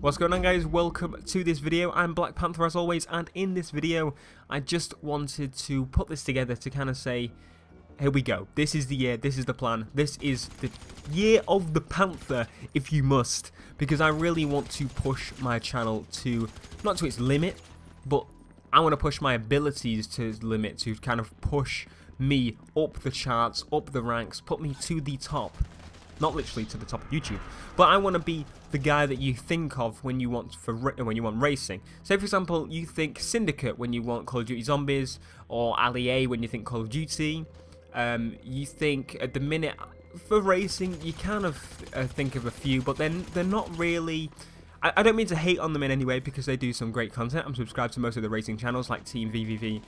What's going on, guys? Welcome to this video. I'm BlackPanthaa as always, and in this video I just wanted to put this together to kind of say, here we go, this is the year, this is the plan, this is the year of the Panther, if you must, because I really want to push my channel to, not to its limit, but I want to push my abilities to its limit, to kind of push me up the charts, up the ranks, put me to the top. Not literally to the top of YouTube, but I want to be the guy that you think of when you want racing. Say for example, you think Syndicate when you want Call of Duty Zombies, or Ali A when you think Call of Duty. You think at the minute for racing, you kind of think of a few, but then they're not really. I don't mean to hate on them in any way because they do some great content. I'm subscribed to most of the racing channels like Team VVV.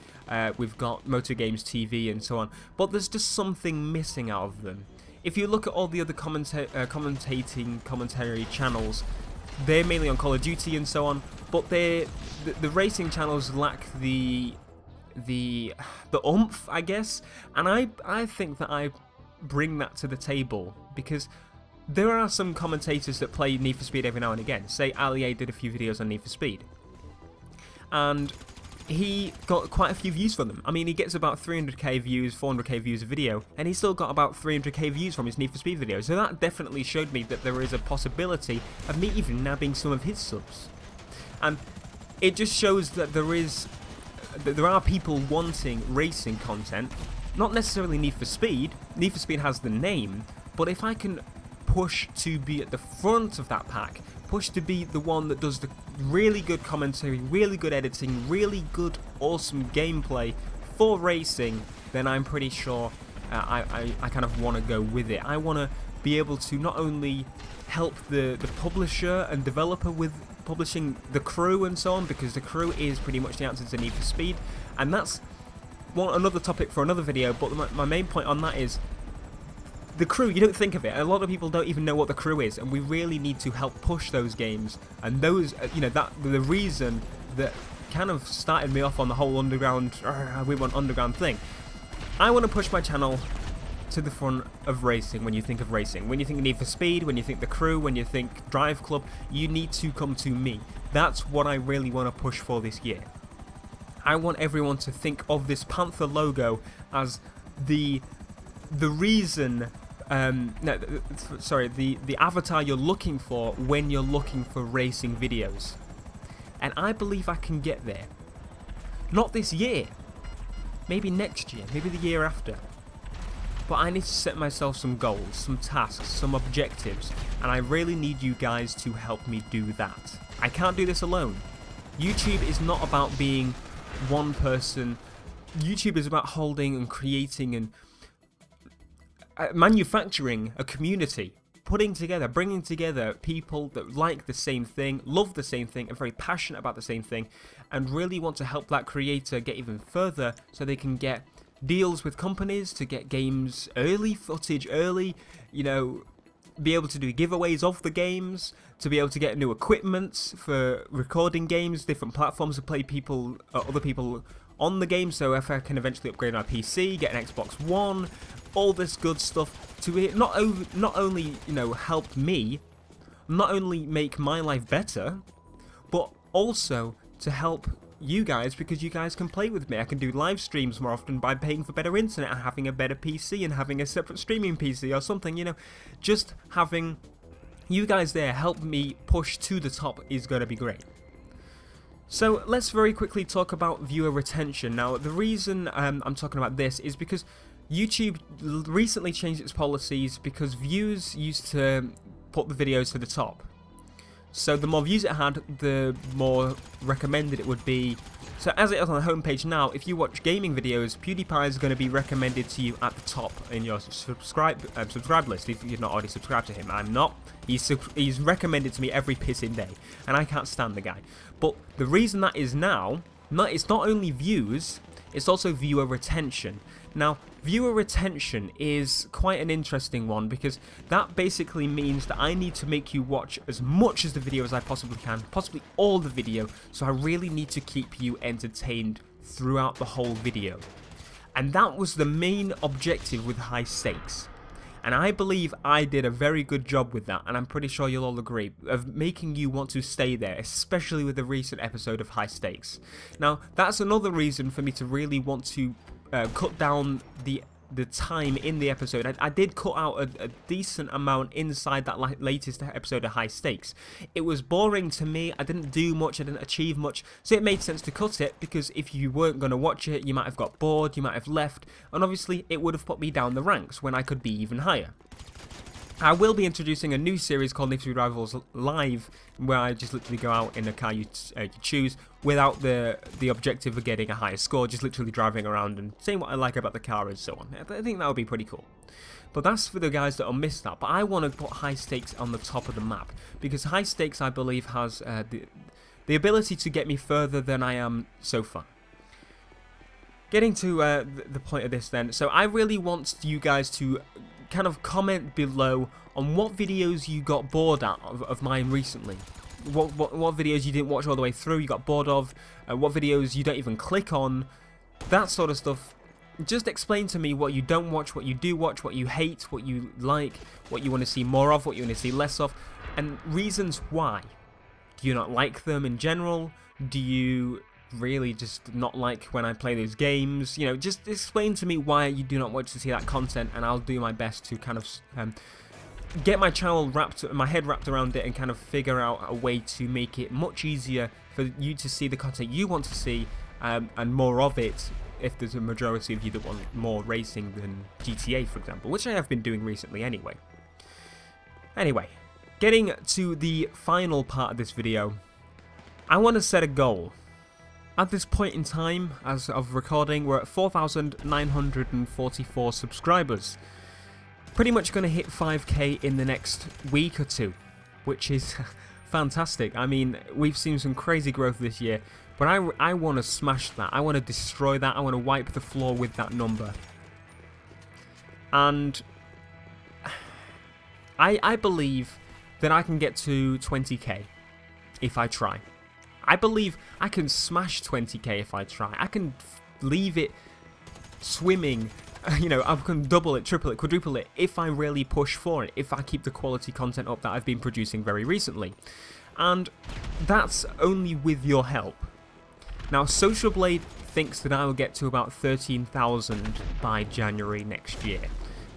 We've got Motor Games TV and so on, but there's just something missing out of them. If you look at all the other commentary channels, they're mainly on Call of Duty and so on, but the racing channels lack the oomph, I guess, and I think that I bring that to the table because there are some commentators that play Need for Speed every now and again. Say Ali A did a few videos on Need for Speed, and he got quite a few views from them. I mean, he gets about 300k views, 400k views a video, and he still got about 300k views from his Need for Speed videos. So that definitely showed me that there is a possibility of me even nabbing some of his subs. And it just shows that there are people wanting racing content, not necessarily Need for Speed. Need for Speed has the name, but if I can push to be at the front of that pack, push to be the one that does the really good commentary, really good editing, really good, awesome gameplay for racing, then I'm pretty sure I kind of want to go with it. I want to be able to not only help the publisher and developer with publishing the crew and so on, because the crew is pretty much the answer to Need for Speed, and that's another topic for another video, but my main point on that is the crew. You don't think of it. A lot of people don't even know what the crew is, and we really need to help push those games. And those, that the reason that kind of started me off on the whole underground, we want underground thing. I want to push my channel to the front of racing. When you think of racing, when you think Need for Speed, when you think the crew, when you think Drive Club, you need to come to me. That's what I really want to push for this year. I want everyone to think of this Panther logo as the reason. The avatar you're looking for when you're looking for racing videos. And I believe I can get there. Not this year. Maybe next year. Maybe the year after. But I need to set myself some goals, some tasks, some objectives. And I really need you guys to help me do that. I can't do this alone. YouTube is not about being one person. YouTube is about holding and creating and manufacturing a community, bringing together people that like the same thing, love the same thing, are very passionate about the same thing, and really want to help that creator get even further so they can get deals with companies to get games early, footage early, be able to do giveaways of the games, to be able to get new equipment for recording games, different platforms to play other people on the game, so if I can eventually upgrade my PC, get an Xbox One, all this good stuff to not only help me, not only make my life better, but also to help you guys, because you guys can play with me. I can do live streams more often by paying for better internet and having a better PC and having a separate streaming PC or something, just having you guys there help me push to the top is going to be great. So let's very quickly talk about viewer retention. Now, the reason I'm talking about this is because YouTube recently changed its policies because views used to put the videos to the top. So the more views it had, the more recommended it would be. So as it is on the homepage now, if you watch gaming videos, PewDiePie is going to be recommended to you at the top in your subscribe list if you're not already subscribed to him. I'm not. He's recommended to me every pissing day, and I can't stand the guy. But the reason that is now, it's not only views, it's also viewer retention. Now, viewer retention is quite an interesting one because that basically means that I need to make you watch as much as the video as I possibly can, possibly all the video, so I really need to keep you entertained throughout the whole video. And that was the main objective with High Stakes. And I believe I did a very good job with that, and I'm pretty sure you'll all agree, of making you want to stay there, especially with the recent episode of High Stakes. Now, that's another reason for me to really want to cut down the time in the episode. I did cut out a decent amount inside that latest episode of High Stakes. It was boring to me, I didn't do much, I didn't achieve much, so it made sense to cut it, because if you weren't going to watch it, you might have got bored, you might have left, and obviously it would have put me down the ranks when I could be even higher. I will be introducing a new series called Need for Speed Rivals Live, where I just literally go out in a car you choose without the objective of getting a higher score, just literally driving around and saying what I like about the car and so on. I think that would be pretty cool. But that's for the guys that will miss that. But I want to put High Stakes on the top of the map, because High Stakes, I believe, has the ability to get me further than I am so far. Getting to the point of this then, so I really want you guys to kind of comment below on what videos you got bored out of mine recently. What videos you didn't watch all the way through, you got bored of, what videos you don't even click on, that sort of stuff. Just explain to me what you don't watch, what you do watch, what you hate, what you like, what you want to see more of, what you want to see less of, and reasons why. Do you not like them in general? Do you really just not like when I play those games? You know, just explain to me why you do not want to see that content, and I'll do my best to kind of get my channel my head wrapped around it, and kind of figure out a way to make it much easier for you to see the content you want to see, and more of it, if there's a majority of you that want more racing than GTA, for example, which I have been doing recently anyway. Anyway, getting to the final part of this video, I want to set a goal. At this point in time, as of recording, we're at 4,944 subscribers. Pretty much going to hit 5k in the next week or two, which is fantastic. I mean, we've seen some crazy growth this year, but I want to smash that. I want to destroy that. I want to wipe the floor with that number. And I believe that I can get to 20k if I try. I believe I can smash 20k if I try. I can leave it swimming, you know, I can double it, triple it, quadruple it if I really push for it, if I keep the quality content up that I've been producing very recently. And that's only with your help. Now, Social Blade thinks that I will get to about 13,000 by January next year,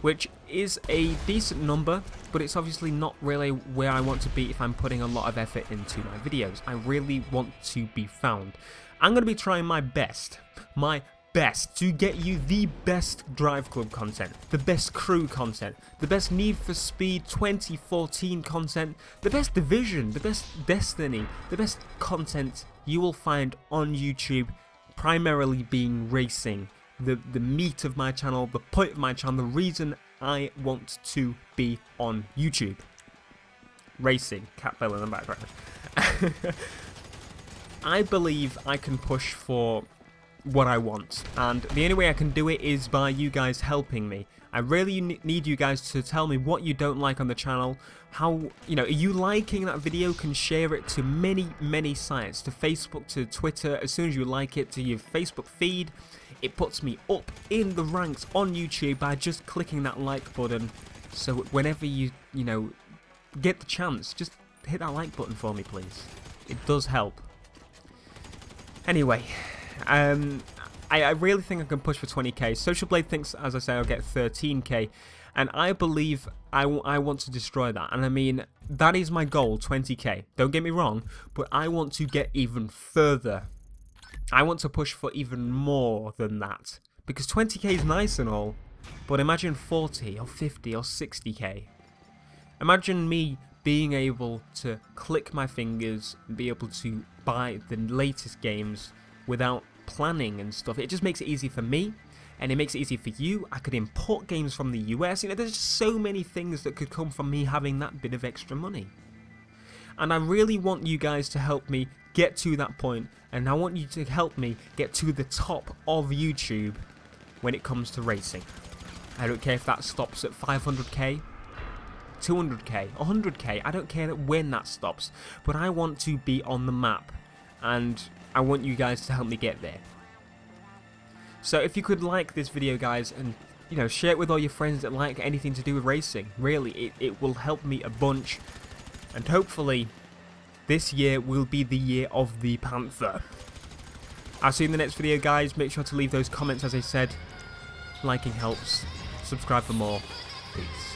which is a decent number, but it's obviously not really where I want to be if I'm putting a lot of effort into my videos. I really want to be found. I'm going to be trying my best to get you the best Drive Club content, the best crew content, the best Need for Speed 2014 content, the best Division, the best Destiny, the best content you will find on YouTube, primarily being racing. The meat of my channel, the point of my channel, the reason I want to be on YouTube. Racing, cat bell in the background. I believe I can push for what I want, and the only way I can do it is by you guys helping me. I really need you guys to tell me what you don't like on the channel, how, you know, are you liking that video? Can share it to many sites, to Facebook, to Twitter. As soon as you like it, to your Facebook feed, it puts me up in the ranks on YouTube by just clicking that like button. So whenever you know, get the chance, just hit that like button for me, please. It does help. Anyway, I really think I can push for 20k. Social Blade thinks, as I say, I'll get 13k, and I believe I want to destroy that. And I mean, that is my goal, 20k. Don't get me wrong, but I want to get even further. I want to push for even more than that, because 20k is nice and all, but imagine 40 or 50 or 60k. Imagine me being able to click my fingers and be able to buy the latest games without planning and stuff. It just makes it easy for me, and it makes it easy for you. I could import games from the US. You know, there's just so many things that could come from me having that bit of extra money. And I really want you guys to help me get to that point, and I want you to help me get to the top of YouTube when it comes to racing. I don't care if that stops at 500k, 200k, 100k, I don't care when that stops, but I want to be on the map, and I want you guys to help me get there. So if you could like this video, guys, and you know, share it with all your friends that like anything to do with racing. Really, it will help me a bunch. And hopefully, this year will be the year of the Panther. I'll see you in the next video, guys. Make sure to leave those comments, as I said. Liking helps. Subscribe for more. Peace.